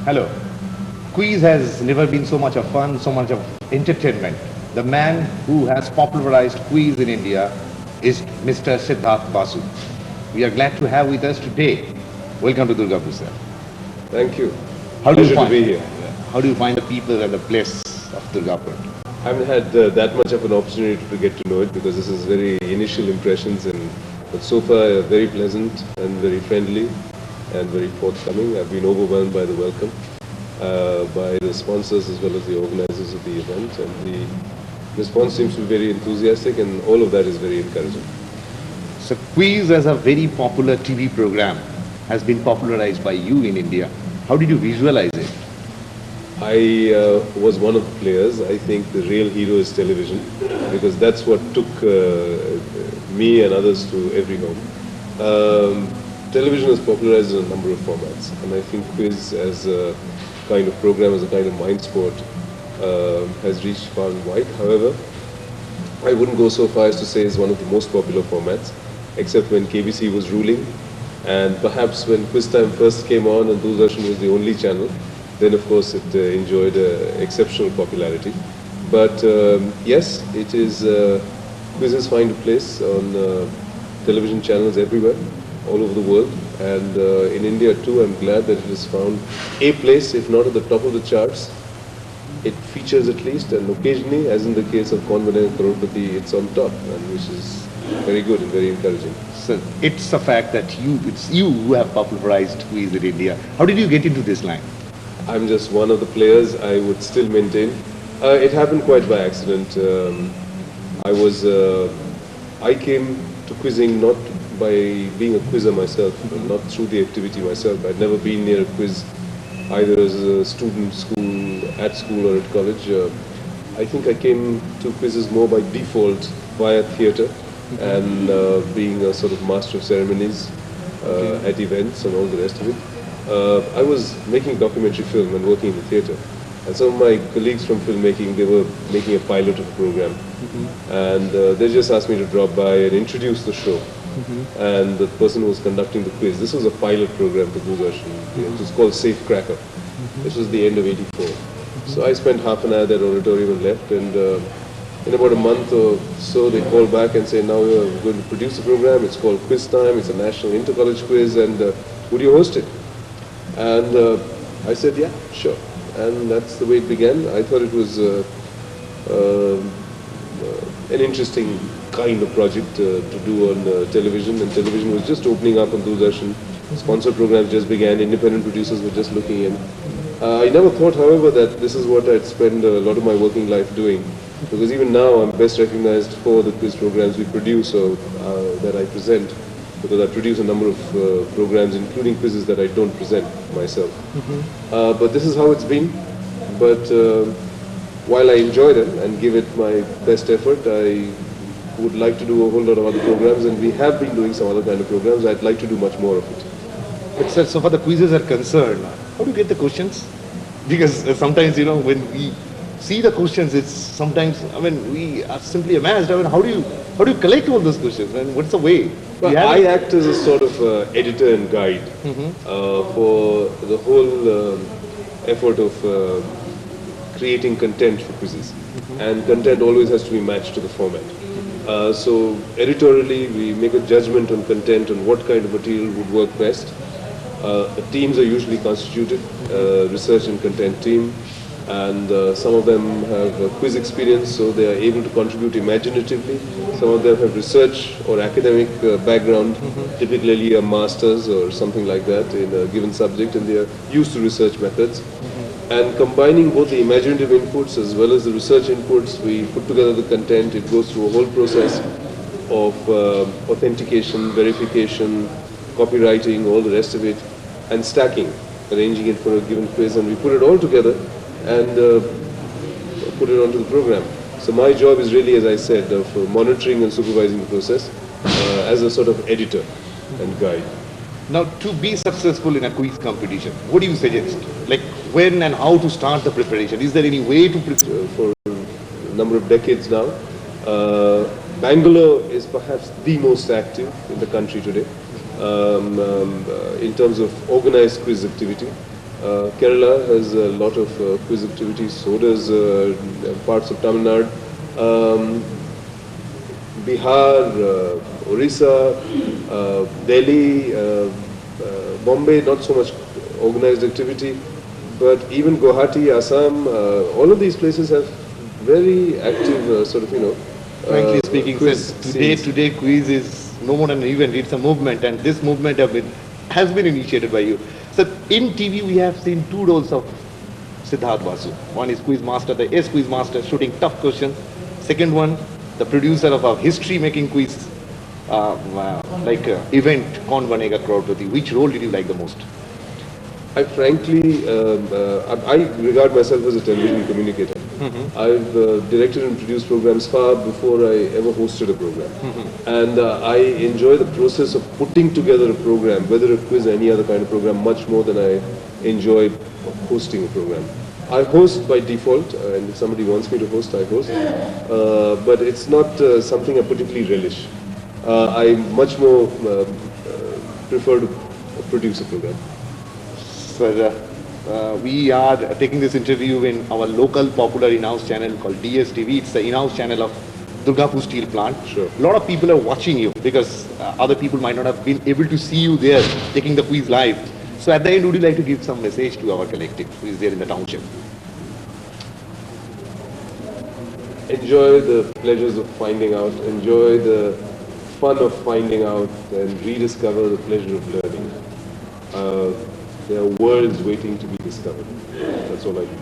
Hello. Quiz has never been so much of fun, so much of entertainment. The man who has popularized quiz in India is Mr. Sidhharth Basu. We are glad to have with us today. Welcome to Durgapur, sir. Thank you. How do you Pleasure to find? be here. How do you find the people and the place of Durgapur? I haven't had that much of an opportunity to get to know it because this is very initial impressions, but so far very pleasant and very friendly and very forthcoming. I've been overwhelmed by the welcome, by the sponsors as well as the organizers of the event, and the response seems to be very enthusiastic, and all of that is very encouraging. So quiz as a very popular TV program has been popularized by you in India. How did you visualize it? I was one of the players. I think the real hero is television because that's what took me and others to every home. Television is popularized in a number of formats, and I think quiz as a kind of program, as a kind of mind sport, has reached far and wide. However, I wouldn't go so far as to say it's one of the most popular formats, except when KBC was ruling, and perhaps when Quiz Time first came on and Doordarshan was the only channel. Then, of course, it enjoyed exceptional popularity. But yes, it is. Quizzes find a place on television channels everywhere, all over the world, and in India too. I'm glad that it has found a place, if not at the top of the charts. It features at least, and occasionally, as in the case of Kaun Banega Crorepati, it's on top, and which is very good and very encouraging. So it's a fact that it's you who have popularized quiz in India. How did you get into this line? I'm just one of the players. I would still maintain. It happened quite by accident. I came to quizzing not by being a quizzer myself, but not through the activity myself. I'd never been near a quiz, either as a student, at school or at college. I think I came to quizzes more by default via theatre and being a sort of master of ceremonies at events and all the rest of it. I was making documentary film and working in the theatre, and some of my colleagues from filmmaking, they were making a pilot of the program, and they just asked me to drop by and introduce the show. And the person who was conducting the quiz, this was a pilot program for Doordarshan. It was called Safe Cracker. This was the end of '84. So I spent half an hour at that auditorium and left, and in about a month or so they called back and said, now we're going to produce the program. It's called Quiz Time. It's a national inter-college quiz, and would you host it? And I said, yeah, sure. And that's the way it began. I thought it was an interesting kind of project to do on television, and television was just opening up on Doordarshan. Sponsored programs just began, independent producers were just looking in. I never thought, however, that this is what I'd spend a lot of my working life doing, because even now I'm best recognized for the quiz programs we produce or that I present, because I produce a number of programs, including quizzes that I don't present myself. But this is how it's been. But while I enjoy them and give it my best effort, I would like to do a whole lot of other programs, and we have been doing some other kind of programs. I'd like to do much more of it. But sir, so far the quizzes are concerned, how do you get the questions? Because sometimes, when we see the questions, it's sometimes, we are simply amazed. How do you collect all those questions? And what's the way? Well, I act as a sort of editor and guide for the whole effort of creating content for quizzes. And content always has to be matched to the format. So editorially, we make a judgment on content, on what kind of material would work best. Teams are usually constituted, research and content team, and some of them have quiz experience, so they are able to contribute imaginatively. Some of them have research or academic background, typically a master's or something like that in a given subject, and they are used to research methods. And combining both the imaginative inputs as well as the research inputs, we put together the content. It goes through a whole process of authentication, verification, copywriting, all the rest of it, and stacking, arranging it for a given quiz, and we put it all together and put it onto the program. So my job is really, as I said, of monitoring and supervising the process as a sort of editor and guide. Now, to be successful in a quiz competition, what do you suggest? Like when and how to start the preparation? Is there any way to prepare? For a number of decades now, Bangalore is perhaps the most active in the country today in terms of organized quiz activity. Kerala has a lot of quiz activities, so does parts of Tamil Nadu. Bihar, Orissa, Delhi, Bombay, not so much organized activity, but even Guwahati, Assam, all of these places have very active Frankly speaking, quiz sir, scenes. today quiz is no more than an event, it's a movement, and this movement has been initiated by you. So in TV we have seen two roles of Sidhharth Basu. One is quiz master, the S quiz master, shooting tough questions. Second one, the producer of a history making quiz, event, Kaun Banega Crorepati. Which role did you like the most? I frankly, I regard myself as a television communicator. I've directed and produced programs far before I ever hosted a program. And I enjoy the process of putting together a program, whether a quiz or any other kind of program, much more than I enjoy hosting a program. I host by default, and if somebody wants me to host, I host. But it's not something I particularly relish. I much more prefer to produce a program. Sir, we are taking this interview in our local popular in-house channel called DSTV. It's the in-house channel of Durgapur steel plant. Sure. A lot of people are watching you because other people might not have been able to see you there taking the quiz live. So at the end, would you like to give some message to our collective who is there in the township? Enjoy the pleasures of finding out, enjoy the fun of finding out, and rediscover the pleasure of learning. There are worlds waiting to be discovered. That's all I can say.